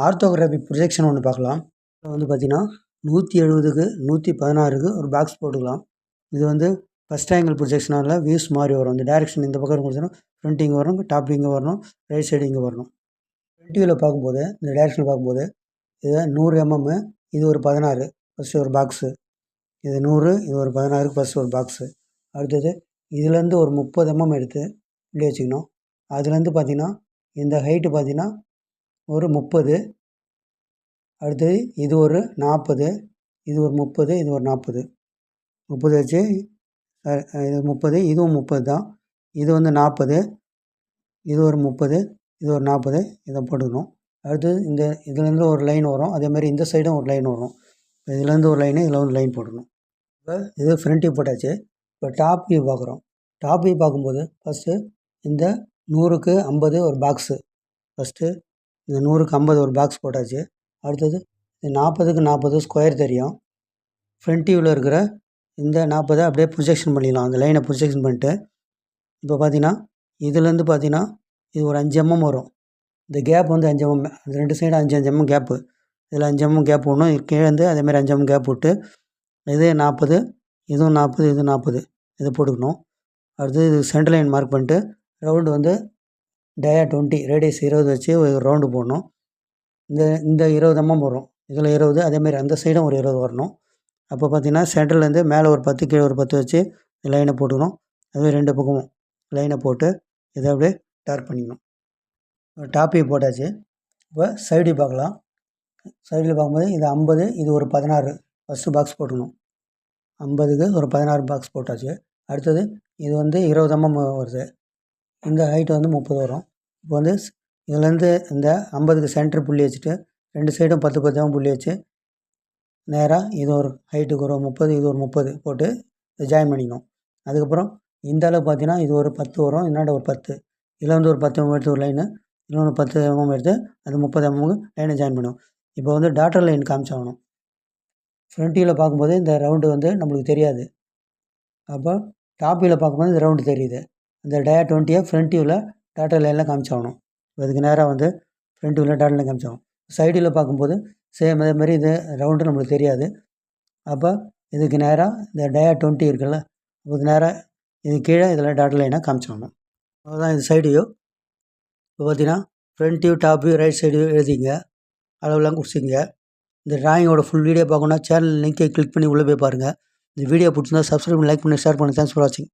Orthography projection ஒன்று பார்க்கலாம். இதில் வந்து பார்த்தீங்கன்னா 170க்கு 116க்கு ஒரு பாக்ஸ் போட்டுக்கலாம். இது வந்து ஃபஸ்ட் ஆங்கிள் ப்ரொஜெக்ஷனால் வியூஸ் மாதிரி வரும். இந்த டைரெக்ஷன் இந்த பக்கம் கொடுத்தோன்னா ஃப்ரண்ட் இங்கே வரணும், டாப் இங்கே வரணும், ரைட் சைடு இங்கே வரணும். ஃப்ரண்ட் வியூவில் பார்க்கும்போது இந்த டைரெக்ஷனில் பார்க்கும்போது இது 100 mm, இது ஒரு 16 ஃபஸ்ட்டு ஒரு பாக்ஸு, இது 100, இது ஒரு 16க்கு ஃபஸ்ட்டு ஒரு பாக்ஸு. அடுத்தது இதுலேருந்து ஒரு 30 mm எடுத்து இப்படி வச்சுக்கணும். அதுலேருந்து பார்த்தீங்கன்னா இந்த ஹைட்டு பார்த்தீங்கன்னா ஒரு 30, அடுத்தது இது ஒரு 40, இது ஒரு 30, இது ஒரு 40, 30 வச்சு இது 30, இதுவும் 30 தான். இது வந்து 40, இது ஒரு 30, இது ஒரு 40, இதை போட்டுக்கணும். அடுத்தது இந்த இதுலேருந்து ஒரு லைன் வரும், அதேமாதிரி இந்த சைடும் ஒரு லைன் வரும். இதுலேருந்து ஒரு லைனு, இதில் ஒரு லைன் போட்டுக்கணும். இப்போ இது ஃப்ரண்ட் வியூ போட்டாச்சு. இப்போ டாப் வியூ பார்க்குறோம். டாப் வியூ பார்க்கும்போது ஃபஸ்ட்டு இந்த 100க்கு 50 ஒரு பாக்ஸு, ஃபஸ்ட்டு இந்த 100க்கு 50 ஒரு பாக்ஸ் போட்டாச்சு. அடுத்தது இந்த 40க்கு 40 ஸ்கொயர் தெரியும். ஃப்ரண்ட் வியூவில் இருக்கிற இந்த 40 அப்படியே ப்ரொஜெக்ஷன் பண்ணிடலாம். அந்த லைனை ப்ரொஜெக்ஷன் பண்ணிட்டு இப்போ பார்த்தீங்கன்னா இதுலேருந்து பார்த்தீங்கன்னா இது ஒரு 5 mm வரும். இந்த கேப் வந்து 5 mm, அந்த ரெண்டு சைடும் 5 mm கேப்பு. இதில் 5 mm கேப் ஒன்று கீழேருந்து அதேமாதிரி 5 mm கேப் விட்டு இது 40, இதுவும் 40, இதுவும் 40, இதை போட்டுக்கணும். அடுத்தது இது சென்டர் லைன் மார்க் பண்ணிட்டு ரவுண்டு வந்து டயா 20, ரேடியஸ் 20 வச்சு ஒரு ரவுண்டு போடணும். இந்த 20 mm வரும், இதில் 20, அதேமாதிரி அந்த சைடும் ஒரு 20 வரணும். அப்போ பார்த்தீங்கன்னா சென்டர்லேருந்து மேலே ஒரு 10, கீழே ஒரு 10 வச்சு லைனை போட்டுக்கணும். அதுவே ரெண்டு பக்கமும் லைனை போட்டு இதை அப்படியே டார்க் பண்ணிக்கணும். டாப் வியூ போட்டாச்சு. இப்போ சைடு பார்க்கலாம். சைடில் பார்க்கும்போது இது 50, இது ஒரு 16 ஃபஸ்ட்டு பாக்ஸ் போட்டுக்கணும். 50க்கு ஒரு 16 பாக்ஸ் போட்டாச்சு. அடுத்தது இது வந்து 20 mm வருது, இந்த ஹைட்டு வந்து 30 வரும். இப்போ வந்து இதுலேருந்து இந்த 50க்கு சென்டர் புள்ளி வச்சுட்டு ரெண்டு சைடும் 10 10 புள்ளி வச்சு நேராக இது ஒரு ஹைட்டுக்கு ஒரு 30, இது ஒரு 30 போட்டு இதை ஜாயின் பண்ணிக்கணும். அதுக்கப்புறம் இந்த அளவு பார்த்தீங்கன்னா இது ஒரு 10 வரும், இன்னாண்ட ஒரு 10, இதில் வந்து ஒரு 10 mm எடுத்து ஒரு லைனு, இன்னொன்று 10 mm எடுத்து அது 30 mm லைனை ஜாயின் பண்ணுவோம். இப்போ வந்து டாட்டர் லைன் காமிச்சாகணும். ஃப்ரண்ட் வியூவில் பார்க்கும்போது இந்த ரவுண்டு வந்து நம்மளுக்கு தெரியாது. அப்போ டாப் வியூவில் பார்க்கும்போது இந்த ரவுண்டு தெரியுது. இந்த டயா 20 ஃப்ரண்ட் வியூவில் டாட்டர் லைனில் காமிச்சாகணும். அதுக்கு நேராக வந்து ஃப்ரண்ட் வியூவில் டாட்டர் லைன் காமிச்சாகணும். சைடில் பார்க்கும்போது சேம் அதேமாதிரி இது ரவுண்டு நம்மளுக்கு தெரியாது. அப்போ இதுக்கு நேராக இந்த டயா 20 இருக்குல்ல, அதுக்கு நேராக இது கீழே இதில் டாட்டர் லைனாக காமிச்சாகணும். அதுதான் இது சைடு வியூ. இப்போ பார்த்தீங்கன்னா front view, top view, right side view எழுதிங்க, அளவுலாம் குறிச்சிங்க. இந்த டிராயிங்கோட ஃபுல் வீடியோ பார்க்கணுன்னா சேனல் லிங்கை கிளிக் பண்ணி உள்ளே போய் பாருங்கள். இந்த வீடியோ பிடிச்சிருந்தா சப்ஸ்கிரைப் பண்ணி, லைக் பண்ணி, ஷேர் பண்ணி. தேங்க்ஸ் ஃபார் வாட்சிங்.